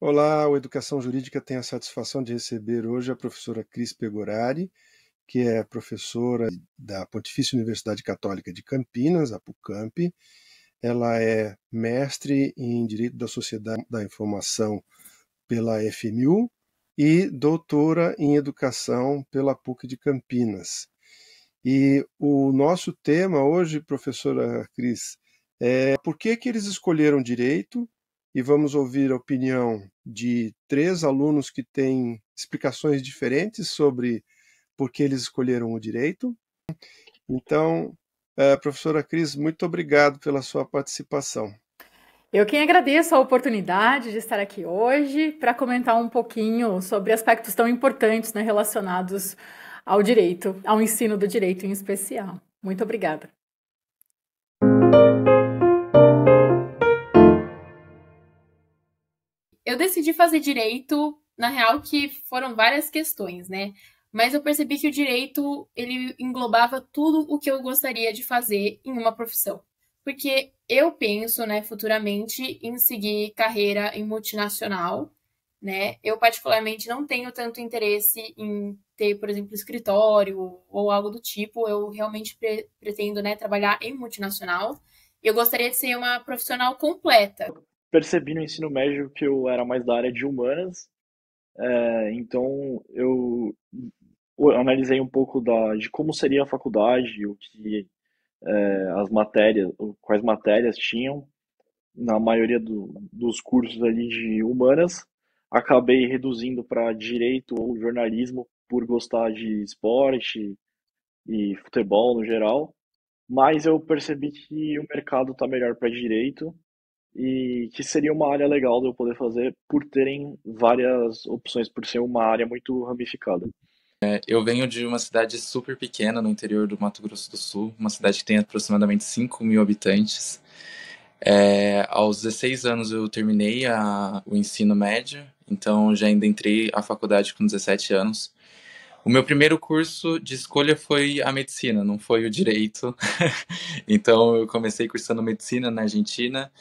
Olá, o Educação Jurídica tem a satisfação de receber hoje a professora Cris Pegorari, que é professora da Pontifícia Universidade Católica de Campinas, a PUCamp. Ela é mestre em Direito da Sociedade da Informação pela FMU e doutora em Educação pela PUC de Campinas. E o nosso tema hoje, professora Cris, é por que eles escolheram Direito, e vamos ouvir a opinião de 3 alunos que têm explicações diferentes sobre por que eles escolheram o Direito. Então, professora Cris, muito obrigado pela sua participação. Eu quem agradeço a oportunidade de estar aqui hoje para comentar um pouquinho sobre aspectos tão importantes, né, relacionados ao direito, ao ensino do direito em especial. Muito obrigada. Eu decidi fazer direito, na real que foram várias questões, né? Mas eu percebi que o direito, ele englobava tudo o que eu gostaria de fazer em uma profissão. Porque eu penso, né, futuramente em seguir carreira em multinacional, né? Eu particularmente não tenho tanto interesse em ter, por exemplo, escritório ou algo do tipo. Eu realmente pretendo, né, trabalhar em multinacional. Eu gostaria de ser uma profissional completa. Percebi no ensino médio que eu era mais da área de humanas, então eu analisei um pouco de como seria a faculdade, o que as matérias, quais matérias tinham na maioria dos cursos ali de humanas. Acabei reduzindo para direito ou jornalismo por gostar de esporte e futebol no geral, mas eu percebi que o mercado está melhor para direito e que seria uma área legal de eu poder fazer por terem várias opções, por ser uma área muito ramificada. Eu venho de uma cidade super pequena no interior do Mato Grosso do Sul, uma cidade que tem aproximadamente 5 mil habitantes. Aos 16 anos eu terminei o ensino médio, então já ainda entrei à faculdade com 17 anos. O meu primeiro curso de escolha foi a medicina, não foi o direito. Então eu comecei cursando medicina na Argentina,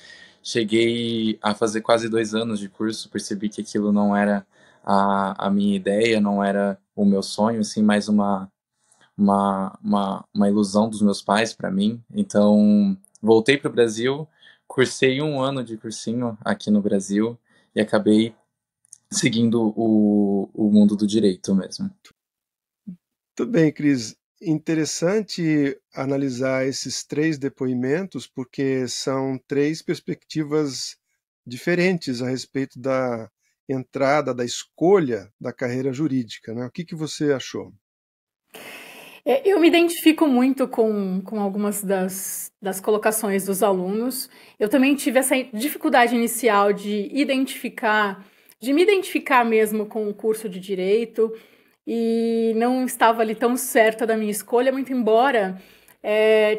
cheguei a fazer quase 2 anos de curso, percebi que aquilo não era a minha ideia, não era o meu sonho, assim, mais uma ilusão dos meus pais para mim. Então voltei para o Brasil, cursei 1 ano de cursinho aqui no Brasil e acabei seguindo o mundo do direito mesmo. Tudo bem, Cris. Interessante analisar esses 3 depoimentos, porque são 3 perspectivas diferentes a respeito da entrada, da escolha da carreira jurídica, né? O que você achou? Eu me identifico muito com algumas das colocações dos alunos. Eu também tive essa dificuldade inicial de me identificar mesmo com o curso de direito e não estava ali tão certa da minha escolha, muito embora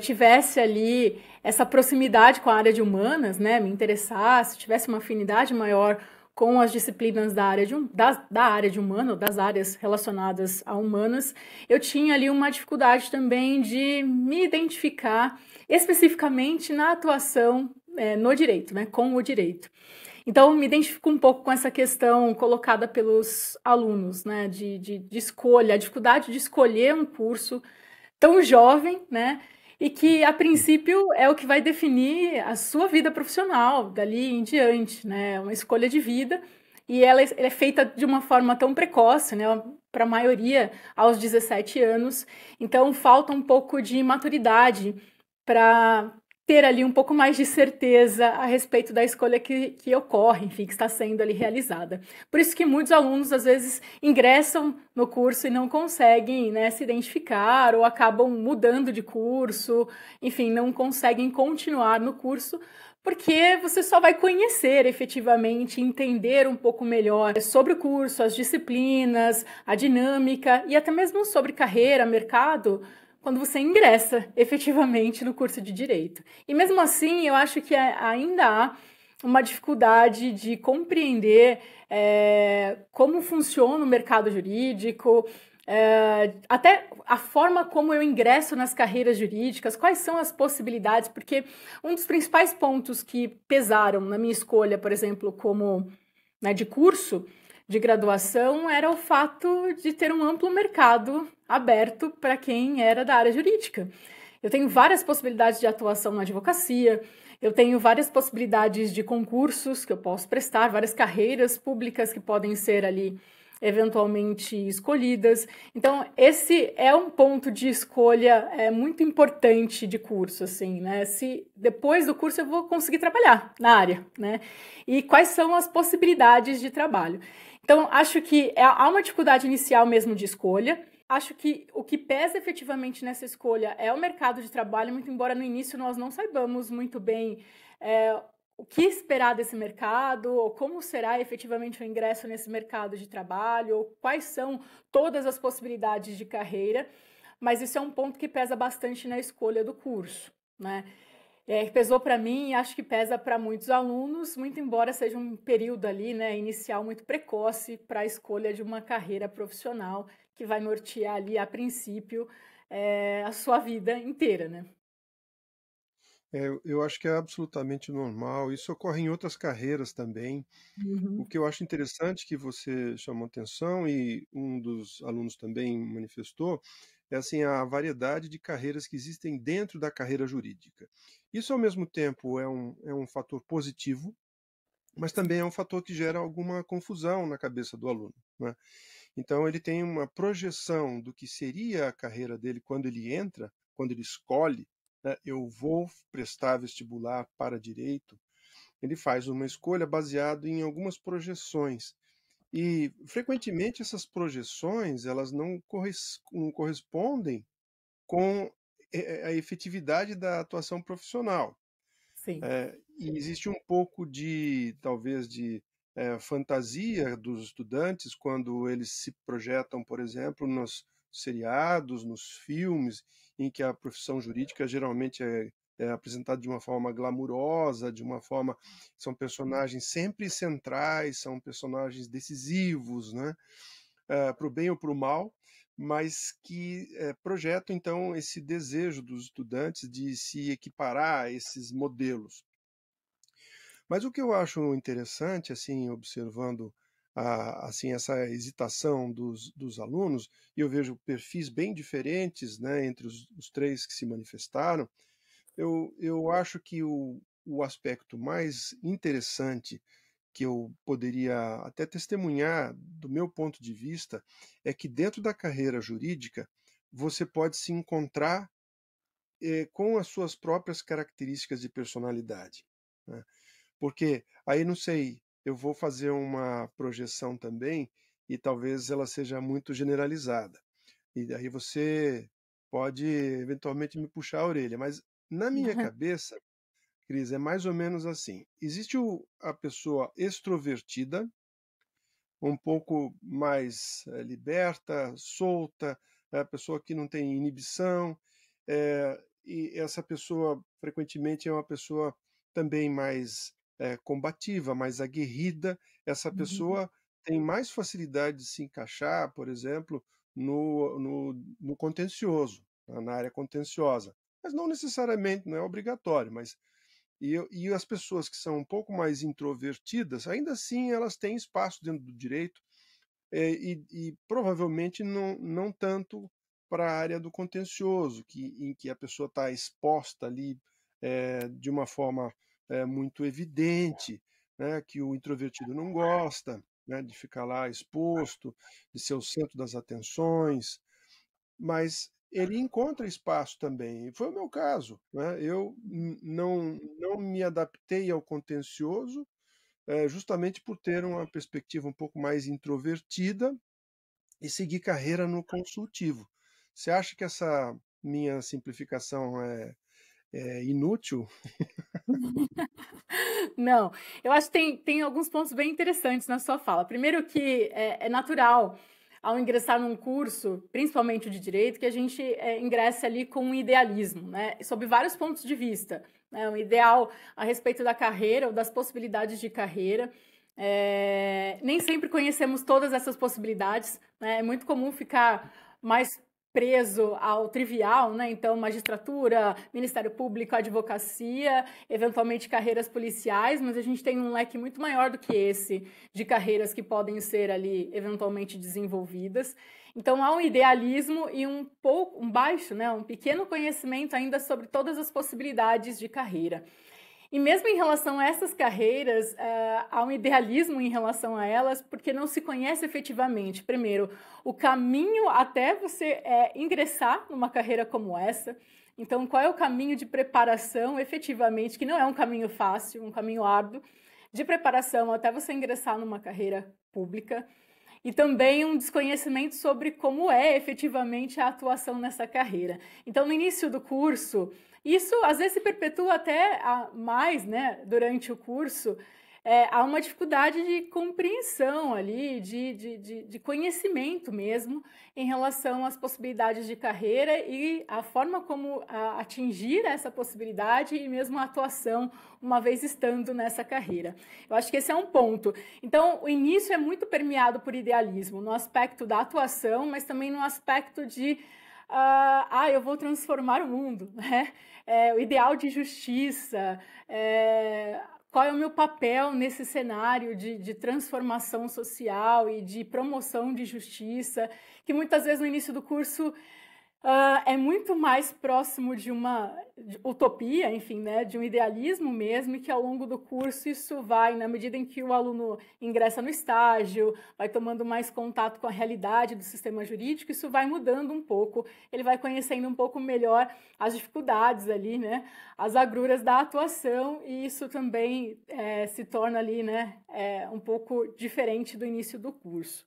tivesse ali essa proximidade com a área de humanas, né, me interessasse, tivesse uma afinidade maior com as disciplinas da área de humano, das áreas relacionadas a humanas, eu tinha ali uma dificuldade também de me identificar especificamente na atuação no direito, né, com o direito. Então, me identifico um pouco com essa questão colocada pelos alunos, né, de escolha, a dificuldade de escolher um curso tão jovem, né, e que, a princípio, é o que vai definir a sua vida profissional dali em diante, né, uma escolha de vida, e ela é feita de uma forma tão precoce, né, para a maioria aos 17 anos, então falta um pouco de maturidade para ter ali um pouco mais de certeza a respeito da escolha que ocorre, enfim, que está sendo ali realizada. Por isso que muitos alunos, às vezes, ingressam no curso e não conseguem, né, se identificar ou acabam mudando de curso, enfim, não conseguem continuar no curso, porque você só vai conhecer efetivamente, entender um pouco melhor sobre o curso, as disciplinas, a dinâmica e até mesmo sobre carreira, mercado, quando você ingressa efetivamente no curso de Direito. E mesmo assim, eu acho que ainda há uma dificuldade de compreender como funciona o mercado jurídico, até a forma como eu ingresso nas carreiras jurídicas, quais são as possibilidades, porque um dos principais pontos que pesaram na minha escolha, por exemplo, como né, de curso de graduação era o fato de ter um amplo mercado aberto para quem era da área jurídica. Eu tenho várias possibilidades de atuação na advocacia, eu tenho várias possibilidades de concursos que eu posso prestar, várias carreiras públicas que podem ser ali eventualmente escolhidas. Então, esse é um ponto de escolha muito importante de curso, assim, né? Se depois do curso eu vou conseguir trabalhar na área, né? E quais são as possibilidades de trabalho. Então, acho que há uma dificuldade inicial mesmo de escolha. Acho que o que pesa efetivamente nessa escolha é o mercado de trabalho, muito embora no início nós não saibamos muito bem o que esperar desse mercado, ou como será efetivamente o ingresso nesse mercado de trabalho, ou quais são todas as possibilidades de carreira, mas isso é um ponto que pesa bastante na escolha do curso, né? Pesou para mim e acho que pesa para muitos alunos, muito embora seja um período ali, né, inicial muito precoce para a escolha de uma carreira profissional que vai nortear ali, a princípio, a sua vida inteira, né? Eu acho que é absolutamente normal. Isso ocorre em outras carreiras também. O Uhum. que eu acho interessante que você chamou atenção e um dos alunos também manifestou é assim a variedade de carreiras que existem dentro da carreira jurídica. Isso, ao mesmo tempo, é um fator positivo, mas também é um fator que gera alguma confusão na cabeça do aluno, né? Então, ele tem uma projeção do que seria a carreira dele quando ele entra, quando ele escolhe, né, eu vou prestar vestibular para direito. Ele faz uma escolha baseada em algumas projeções. E, frequentemente, essas projeções elas não correspondem com a efetividade da atuação profissional. Sim. E existe um pouco de, talvez, de fantasia dos estudantes quando eles se projetam, por exemplo, nos seriados, nos filmes, em que a profissão jurídica geralmente é apresentada de uma forma glamurosa, de uma forma. São personagens sempre centrais, são personagens decisivos, né? Para o bem ou para o mal, mas que projetam, então, esse desejo dos estudantes de se equiparar a esses modelos. Mas o que eu acho interessante, assim, observando assim, essa hesitação dos alunos, e eu vejo perfis bem diferentes, né, entre os três que se manifestaram, eu acho que o aspecto mais interessante que eu poderia até testemunhar, do meu ponto de vista, é que dentro da carreira jurídica você pode se encontrar com as suas próprias características de personalidade, né? Porque aí não sei, eu vou fazer uma projeção também e talvez ela seja muito generalizada. E daí você pode eventualmente me puxar a orelha, mas na minha cabeça, Cris, é mais ou menos assim. Existe a pessoa extrovertida, um pouco mais liberta, solta, é a pessoa que não tem inibição, e essa pessoa frequentemente é uma pessoa também mais combativa, mais aguerrida. Essa Uhum. pessoa tem mais facilidade de se encaixar, por exemplo, no contencioso, na área contenciosa. Mas não necessariamente, não é obrigatório, mas e as pessoas que são um pouco mais introvertidas, ainda assim elas têm espaço dentro do direito, e provavelmente não tanto para a área do contencioso, em que a pessoa está exposta ali de uma forma muito evidente, né, que o introvertido não gosta, né, de ficar lá exposto, de ser o centro das atenções, mas ele encontra espaço também. E foi o meu caso, né? Eu não me adaptei ao contencioso, justamente por ter uma perspectiva um pouco mais introvertida e seguir carreira no consultivo. Você acha que essa minha simplificação é inútil? Não, eu acho que tem alguns pontos bem interessantes na sua fala. Primeiro que é natural, ao ingressar num curso, principalmente o de direito, que a gente ingresse ali com um idealismo, né? Sob vários pontos de vista, né? Um ideal a respeito da carreira ou das possibilidades de carreira. Nem sempre conhecemos todas essas possibilidades, né? É muito comum ficar mais preso ao trivial, né? Então, magistratura, Ministério Público, advocacia, eventualmente carreiras policiais, mas a gente tem um leque muito maior do que esse de carreiras que podem ser ali eventualmente desenvolvidas. Então, há um idealismo e um baixo, né? Um pequeno conhecimento ainda sobre todas as possibilidades de carreira. E mesmo em relação a essas carreiras, há um idealismo em relação a elas, porque não se conhece efetivamente, primeiro, o caminho até você ingressar numa carreira como essa. Então, qual é o caminho de preparação, efetivamente, que não é um caminho fácil, um caminho árduo, de preparação até você ingressar numa carreira pública. E também um desconhecimento sobre como é efetivamente a atuação nessa carreira. Então, no início do curso, isso às vezes se perpetua até mais, né, durante o curso, há uma dificuldade de compreensão ali, de conhecimento mesmo, em relação às possibilidades de carreira e a forma como atingir essa possibilidade e mesmo a atuação uma vez estando nessa carreira. Eu acho que esse é um ponto. Então, o início é muito permeado por idealismo, no aspecto da atuação, mas também no aspecto de eu vou transformar o mundo, né? O ideal de justiça, qual é o meu papel nesse cenário de transformação social e de promoção de justiça, que muitas vezes no início do curso é muito mais próximo de uma utopia, enfim, né, de um idealismo mesmo, e que ao longo do curso isso vai, na medida em que o aluno ingressa no estágio, vai tomando mais contato com a realidade do sistema jurídico, isso vai mudando um pouco, ele vai conhecendo um pouco melhor as dificuldades ali, né, as agruras da atuação, e isso também se torna ali, né, um pouco diferente do início do curso.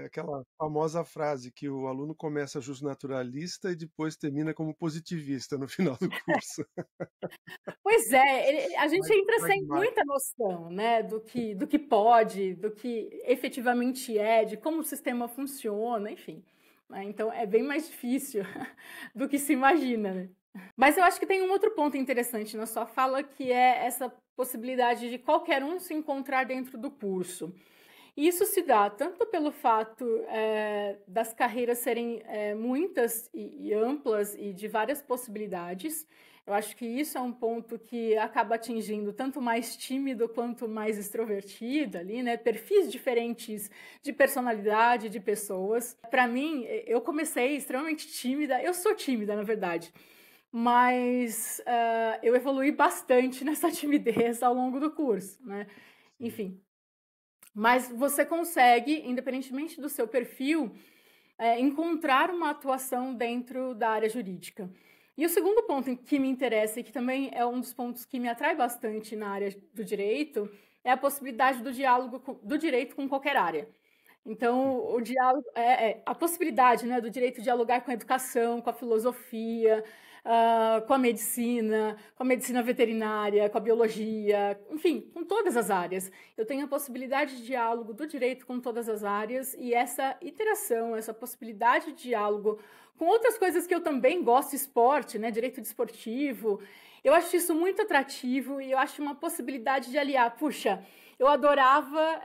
Aquela famosa frase que o aluno começa justnaturalista e depois termina como positivista no final do curso. Pois é, a gente entra sem muita noção, né, do que pode, do que efetivamente de como o sistema funciona, enfim. Né, então é bem mais difícil do que se imagina, né? Mas eu acho que tem um outro ponto interessante na sua fala, que é essa possibilidade de qualquer um se encontrar dentro do curso. E isso se dá tanto pelo fato das carreiras serem muitas e amplas e de várias possibilidades. Eu acho que isso é um ponto que acaba atingindo tanto mais tímido quanto mais extrovertido ali, né? Perfis diferentes de personalidade de pessoas. Para mim, eu comecei extremamente tímida. Eu sou tímida, na verdade. Mas eu evolui bastante nessa timidez ao longo do curso, né? Enfim. Mas você consegue, independentemente do seu perfil, encontrar uma atuação dentro da área jurídica. E o segundo ponto que me interessa, e que também é um dos pontos que me atrai bastante na área do direito, é a possibilidade do diálogo do direito com qualquer área. Então, o diálogo a possibilidade, né, do direito de dialogar com a educação, com a filosofia, com a medicina veterinária, com a biologia, enfim, com todas as áreas. Eu tenho a possibilidade de diálogo do direito com todas as áreas e essa interação, essa possibilidade de diálogo com outras coisas que eu também gosto, esporte, né, direito desportivo. Eu acho isso muito atrativo e eu acho uma possibilidade de aliar. Puxa, eu adorava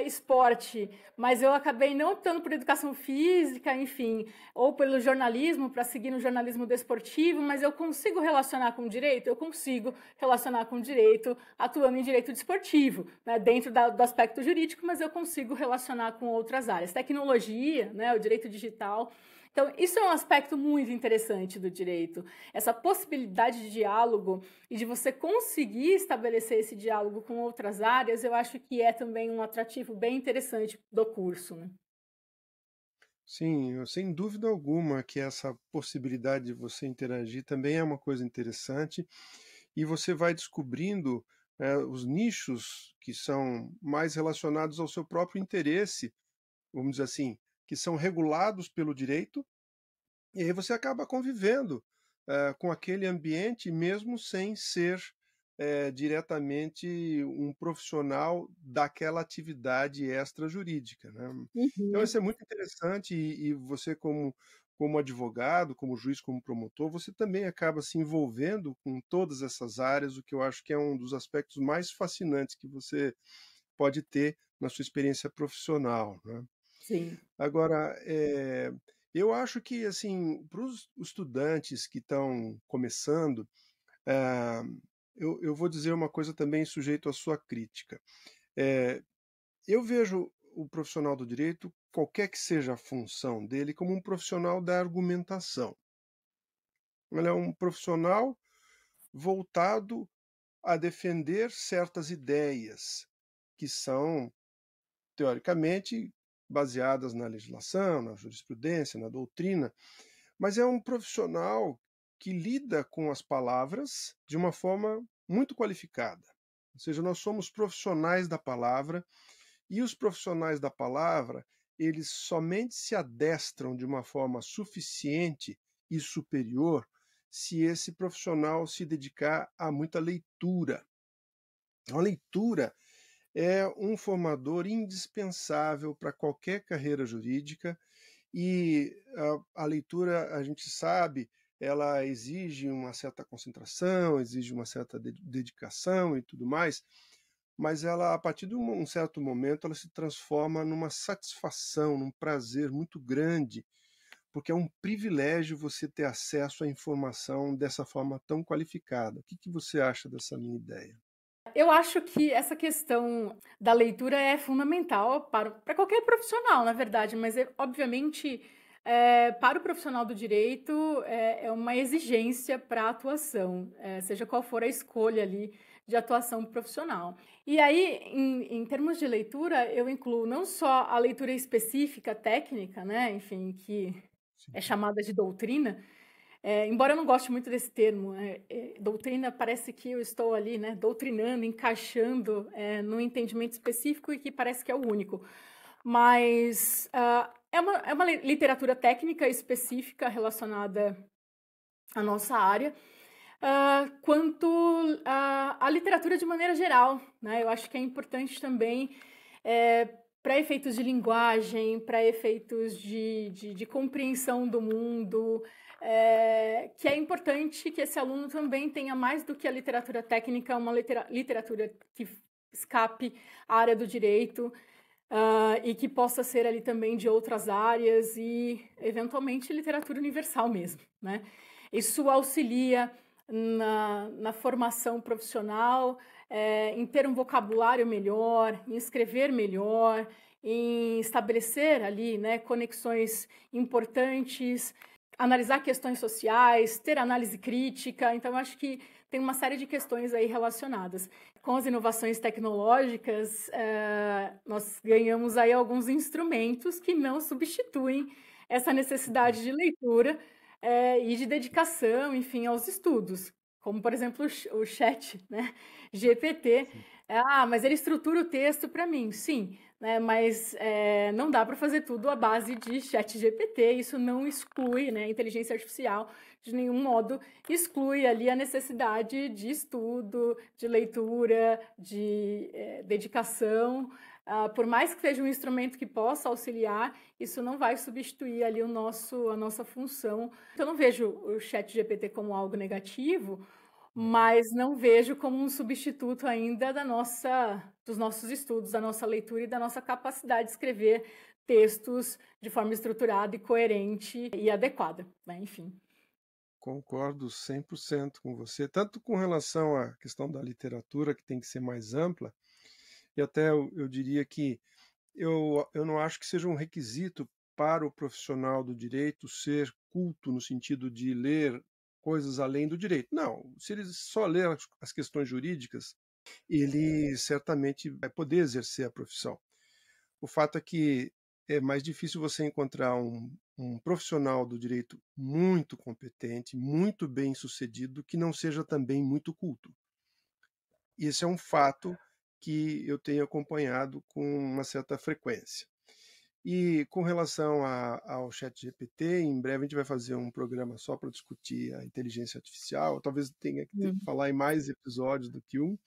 esporte, mas eu acabei não optando por educação física, enfim, ou pelo jornalismo, para seguir no jornalismo desportivo, mas eu consigo relacionar com direito? Eu consigo relacionar com direito atuando em direito desportivo, né, dentro do aspecto jurídico, mas eu consigo relacionar com outras áreas. Tecnologia, né, o direito digital. Então, isso é um aspecto muito interessante do direito, essa possibilidade de diálogo e de você conseguir estabelecer esse diálogo com outras áreas, eu acho que é também um atrativo bem interessante do curso, né? Sim, sem dúvida alguma que essa possibilidade de você interagir também é uma coisa interessante e você vai descobrindo os nichos que são mais relacionados ao seu próprio interesse, vamos dizer assim, que são regulados pelo direito, e aí você acaba convivendo com aquele ambiente, mesmo sem ser diretamente um profissional daquela atividade extrajurídica, né? Então, isso é muito interessante, e você, como advogado, como juiz, como promotor, você também acaba se envolvendo com todas essas áreas, o que eu acho que é um dos aspectos mais fascinantes que você pode ter na sua experiência profissional, né? Sim. Agora, Eu acho que, assim, para os estudantes que estão começando, eu vou dizer uma coisa também sujeito à sua crítica. Eu vejo o profissional do direito, qualquer que seja a função dele, como um profissional da argumentação. Ele é um profissional voltado a defender certas ideias que são, teoricamente, baseadas na legislação, na jurisprudência, na doutrina, mas é um profissional que lida com as palavras de uma forma muito qualificada. Ou seja, nós somos profissionais da palavra, e os profissionais da palavra, eles somente se adestram de uma forma suficiente e superior se esse profissional se dedicar a muita leitura. A leitura é um formador indispensável para qualquer carreira jurídica, e a leitura, a gente sabe, ela exige uma certa concentração, exige uma certa dedicação e tudo mais, mas ela, a partir de um certo momento, ela se transforma numa satisfação, num prazer muito grande, porque é um privilégio você ter acesso à informação dessa forma tão qualificada. O que você acha dessa minha ideia? Eu acho que essa questão da leitura é fundamental para qualquer profissional, na verdade, mas obviamente para o profissional do direito é uma exigência para a atuação, seja qual for a escolha ali de atuação profissional. E aí, em termos de leitura, eu incluo não só a leitura específica, técnica, né, enfim, que é chamada de doutrina. Embora eu não goste muito desse termo, doutrina, parece que eu estou ali, né, doutrinando, encaixando num entendimento específico e que parece que é o único. Mas é uma literatura técnica específica relacionada à nossa área, quanto à literatura de maneira geral, né? Eu acho que é importante também para efeitos de linguagem, para efeitos de compreensão do mundo, que é importante que esse aluno também tenha mais do que a literatura técnica, uma literatura que escape à área do direito, e que possa ser ali também de outras áreas e, eventualmente, literatura universal mesmo, né? Isso auxilia na formação profissional, em ter um vocabulário melhor, em escrever melhor, em estabelecer ali, né, conexões importantes, analisar questões sociais, ter análise crítica. Então, eu acho que tem uma série de questões aí relacionadas. Com as inovações tecnológicas, nós ganhamos aí alguns instrumentos que não substituem essa necessidade de leitura e de dedicação, enfim, aos estudos. Como, por exemplo, o chat, né, GPT. Mas ele estrutura o texto para mim. Sim, né, mas não dá para fazer tudo à base de chat GPT. Isso não exclui, né, a inteligência artificial de nenhum modo, exclui ali a necessidade de estudo, de leitura, de dedicação. Por mais que seja um instrumento que possa auxiliar, isso não vai substituir ali a nossa função. Então, eu não vejo o chat GPT como algo negativo, mas não vejo como um substituto ainda dos nossos estudos, da nossa leitura e da nossa capacidade de escrever textos de forma estruturada e coerente e adequada, né? Enfim. Concordo 100% com você, tanto com relação à questão da literatura, que tem que ser mais ampla, e até eu diria que eu não acho que seja um requisito para o profissional do direito ser culto no sentido de ler coisas além do direito. Não, se ele só ler as questões jurídicas, ele certamente vai poder exercer a profissão. O fato é que é mais difícil você encontrar um profissional do direito muito competente, muito bem sucedido, que não seja também muito culto. E esse é um fato que eu tenho acompanhado com uma certa frequência. E com relação ao ChatGPT, em breve a gente vai fazer um programa só para discutir a inteligência artificial. Talvez tenha que falar em mais episódios do que um,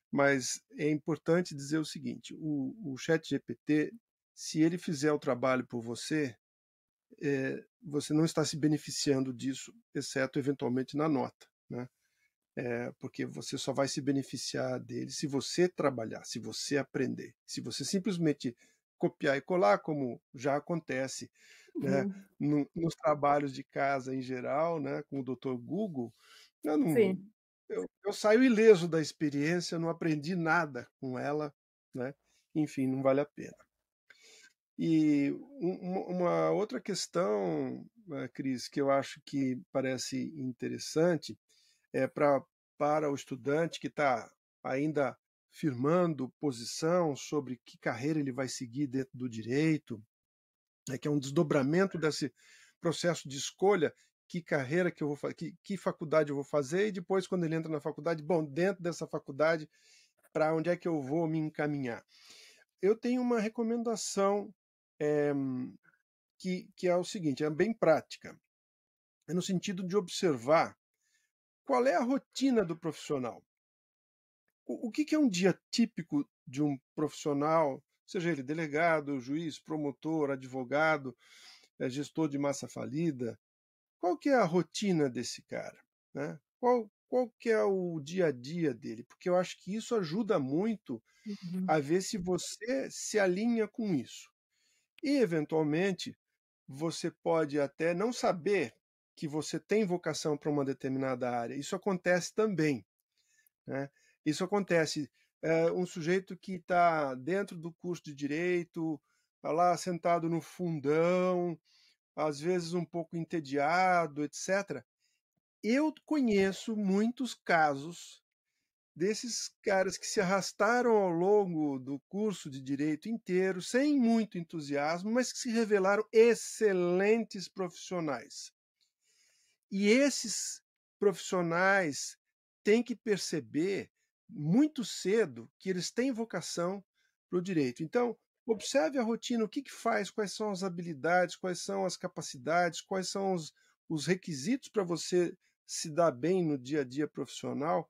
mas é importante dizer o seguinte: o ChatGPT, se ele fizer o trabalho por você, você não está se beneficiando disso, exceto eventualmente na nota, né? Porque você só vai se beneficiar dele se você trabalhar, se você aprender. Se você simplesmente copiar e colar, como já acontece né, nos trabalhos de casa em geral, né, com o Dr. Google, Sim. eu saio ileso da experiência, não aprendi nada com ela, né? Enfim, não vale a pena. E uma outra questão, Cris, que eu acho que parece interessante para o estudante que está ainda firmando posição sobre que carreira ele vai seguir dentro do direito, que é um desdobramento desse processo de escolha, que carreira que eu vou fazer, que faculdade eu vou fazer, e depois, quando ele entra na faculdade, bom, dentro dessa faculdade, para onde é que eu vou me encaminhar? Eu tenho uma recomendação que é o seguinte, é bem prática, é no sentido de observar qual é a rotina do profissional. O que é um dia típico de um profissional, seja ele delegado, juiz, promotor, advogado, gestor de massa falida? Qual que é a rotina desse cara, né? Qual que é o dia a dia dele? Porque eu acho que isso ajuda muito a ver se você se alinha com isso. E, eventualmente, você pode até não saber que você tem vocação para uma determinada área. Isso acontece também, né? Isso acontece. Um sujeito que está dentro do curso de direito, está lá sentado no fundão, às vezes um pouco entediado, etc. Eu conheço muitos casos desses caras que se arrastaram ao longo do curso de direito inteiro, sem muito entusiasmo, mas que se revelaram excelentes profissionais. E esses profissionais têm que perceber muito cedo que eles têm vocação para o direito. Então, observe a rotina, o que faz, quais são as habilidades, quais são as capacidades, quais são os requisitos para você se dar bem no dia a dia profissional.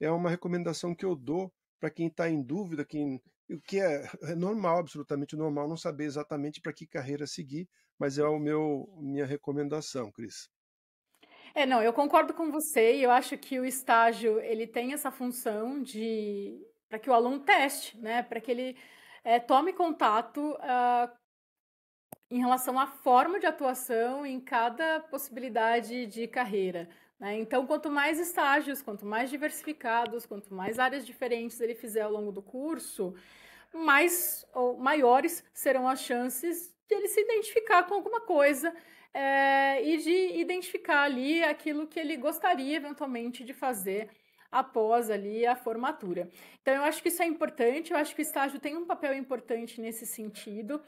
É uma recomendação que eu dou para quem está em dúvida, o que é normal, absolutamente normal, não saber exatamente para que carreira seguir, mas é minha recomendação, Cris. Não, eu concordo com você e eu acho que o estágio ele tem essa função para que o aluno teste, né? Para que ele tome contato em relação à forma de atuação em cada possibilidade de carreira, né? Então, quanto mais estágios, quanto mais diversificados, quanto mais áreas diferentes ele fizer ao longo do curso, maiores serão as chances de ele se identificar com alguma coisa e de identificar ali aquilo que ele gostaria eventualmente de fazer após ali a formatura. Então, eu acho que isso é importante, eu acho que o estágio tem um papel importante nesse sentido.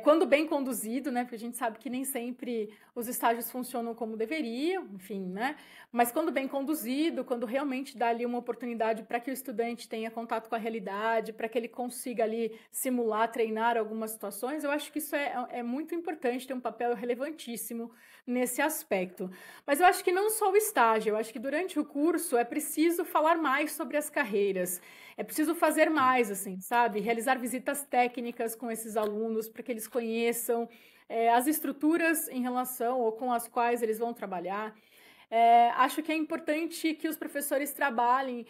Quando bem conduzido, né? Porque a gente sabe que nem sempre os estágios funcionam como deveriam, enfim, né? Mas quando bem conduzido, quando realmente dá ali uma oportunidade para que o estudante tenha contato com a realidade, para que ele consiga ali simular, treinar algumas situações, eu acho que isso é muito importante, tem um papel relevantíssimo nesse aspecto. Mas eu acho que não só o estágio, eu acho que durante o curso é preciso falar mais sobre as carreiras, é preciso fazer mais, assim, sabe? Realizar visitas técnicas com esses alunos para que eles conheçam as estruturas em relação ou com as quais eles vão trabalhar. Acho que é importante que os professores trabalhem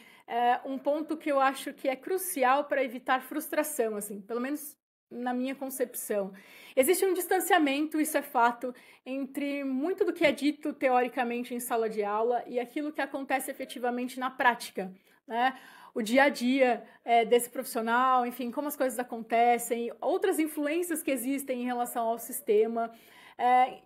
um ponto que eu acho que é crucial para evitar frustração, assim, pelo menos na minha concepção. Existe um distanciamento, isso é fato, entre muito do que é dito teoricamente em sala de aula e aquilo que acontece efetivamente na prática, né? O dia a dia desse profissional, enfim, como as coisas acontecem, outras influências que existem em relação ao sistema.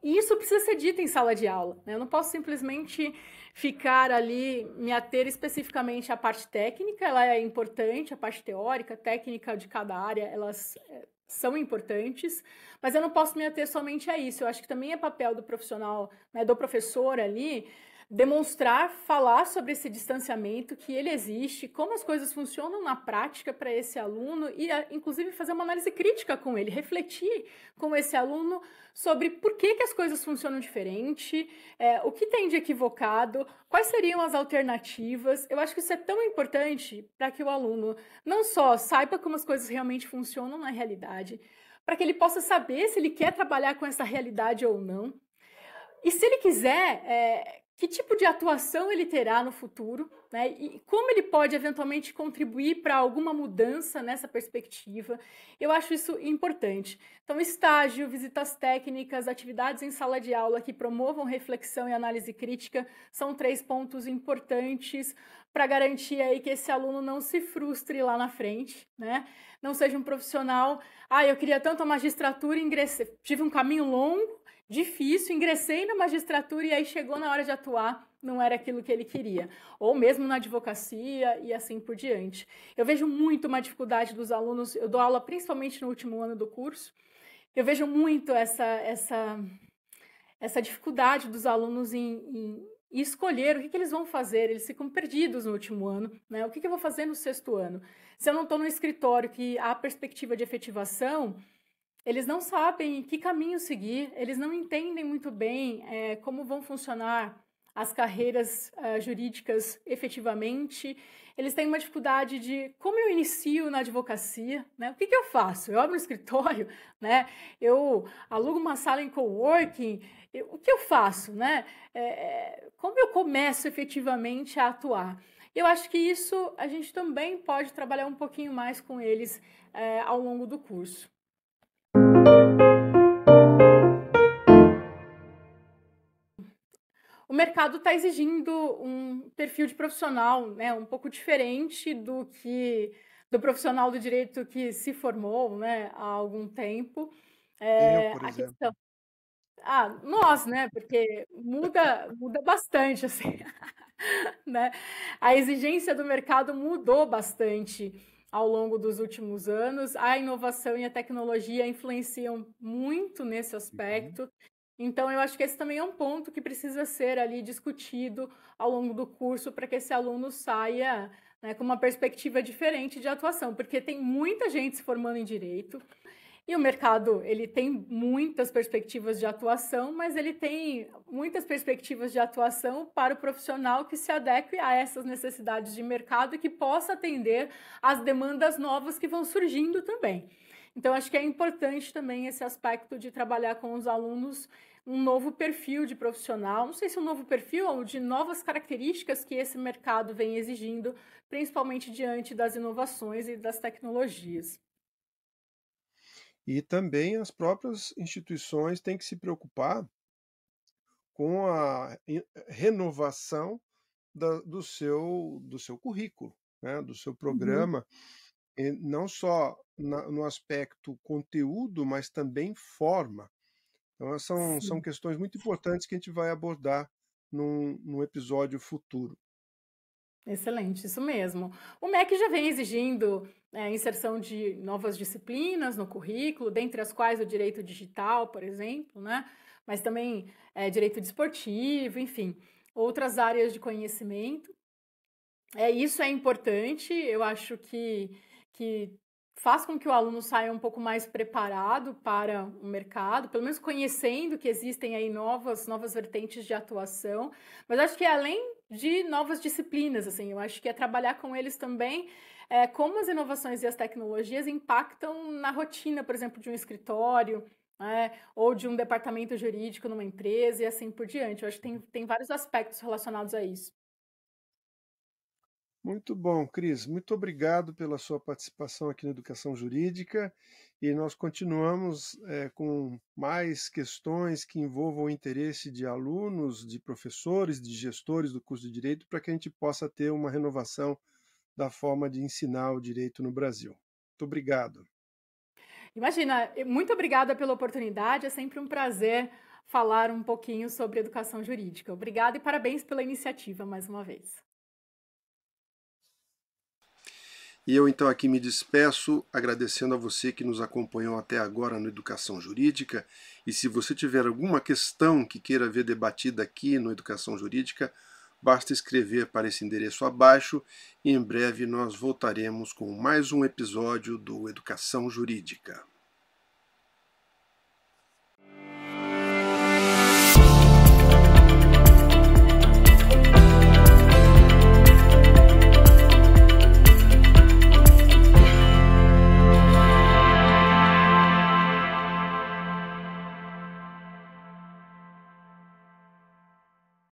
E isso precisa ser dito em sala de aula, né? Eu não posso simplesmente ficar ali, me ater especificamente à parte técnica, ela é importante, a parte teórica, técnica de cada área, elas são importantes, mas eu não posso me ater somente a isso. Eu acho que também é papel do profissional, né, do professor ali, demonstrar, falar sobre esse distanciamento, que ele existe, como as coisas funcionam na prática para esse aluno e, inclusive, fazer uma análise crítica com ele, refletir com esse aluno sobre por que as coisas funcionam diferente, o que tem de equivocado, quais seriam as alternativas. Eu acho que isso é tão importante para que o aluno não só saiba como as coisas realmente funcionam na realidade, para que ele possa saber se ele quer trabalhar com essa realidade ou não. E se ele quiser, que tipo de atuação ele terá no futuro, né? E como ele pode eventualmente contribuir para alguma mudança nessa perspectiva. Eu acho isso importante. Então, estágio, visitas técnicas, atividades em sala de aula que promovam reflexão e análise crítica são 3 pontos importantes para garantir aí que esse aluno não se frustre lá na frente, né? Não seja um profissional, eu queria tanto a magistratura, ingressei, tive um caminho longo, difícil, ingressei na magistratura e aí chegou na hora de atuar, não era aquilo que ele queria. Ou mesmo na advocacia e assim por diante. Eu vejo muito uma dificuldade dos alunos, eu dou aula principalmente no último ano do curso, eu vejo muito essa dificuldade dos alunos em escolher o que eles vão fazer. Eles ficam perdidos no último ano, né? O que eu vou fazer no 6º ano? Se eu não estou no escritório que há perspectiva de efetivação, eles não sabem que caminho seguir, eles não entendem muito bem como vão funcionar as carreiras jurídicas efetivamente. Eles têm uma dificuldade de como eu inicio na advocacia, né? O que eu faço? Eu abro um escritório, né? Eu alugo uma sala em coworking, o que eu faço, né? Como eu começo efetivamente a atuar? Eu acho que isso a gente também pode trabalhar um pouquinho mais com eles ao longo do curso. O mercado está exigindo um perfil de profissional, né, um pouco diferente do profissional do direito que se formou, né, há algum tempo. Eu, por exemplo. Nós, né, porque muda bastante, assim, né? A exigência do mercado mudou bastante ao longo dos últimos anos. A inovação e a tecnologia influenciam muito nesse aspecto. Então, eu acho que esse também é um ponto que precisa ser ali discutido ao longo do curso para que esse aluno saia, né, com uma perspectiva diferente de atuação, porque tem muita gente se formando em direito e o mercado ele tem muitas perspectivas de atuação, mas ele tem muitas perspectivas de atuação para o profissional que se adeque a essas necessidades de mercado e que possa atender às demandas novas que vão surgindo também. Então, acho que é importante também esse aspecto de trabalhar com os alunos um novo perfil de profissional, não sei se um novo perfil ou de novas características que esse mercado vem exigindo, principalmente diante das inovações e das tecnologias. E também as próprias instituições têm que se preocupar com a renovação do seu currículo, né, do seu programa, não só no aspecto conteúdo, mas também forma. Então, são questões muito importantes que a gente vai abordar num episódio futuro. Excelente, isso mesmo. O MEC já vem exigindo inserção de novas disciplinas no currículo, dentre as quais o direito digital, por exemplo, né? Mas também direito desportivo, enfim, outras áreas de conhecimento. Isso é importante, eu acho que faz com que o aluno saia um pouco mais preparado para o mercado, pelo menos conhecendo que existem aí novas vertentes de atuação, mas acho que além de novas disciplinas, assim, eu acho que é trabalhar com eles também como as inovações e as tecnologias impactam na rotina, por exemplo, de um escritório, ou de um departamento jurídico numa empresa e assim por diante. Eu acho que tem vários aspectos relacionados a isso. Muito bom, Cris. Muito obrigado pela sua participação aqui na Educação Jurídica e nós continuamos com mais questões que envolvam o interesse de alunos, de professores, de gestores do curso de Direito para que a gente possa ter uma renovação da forma de ensinar o direito no Brasil. Muito obrigado. Imagina, muito obrigada pela oportunidade, é sempre um prazer falar um pouquinho sobre educação jurídica. Obrigada e parabéns pela iniciativa mais uma vez. E eu então aqui me despeço agradecendo a você que nos acompanhou até agora no Educação Jurídica. E se você tiver alguma questão que queira ver debatida aqui no Educação Jurídica, basta escrever para esse endereço abaixo e em breve nós voltaremos com mais um episódio do Educação Jurídica.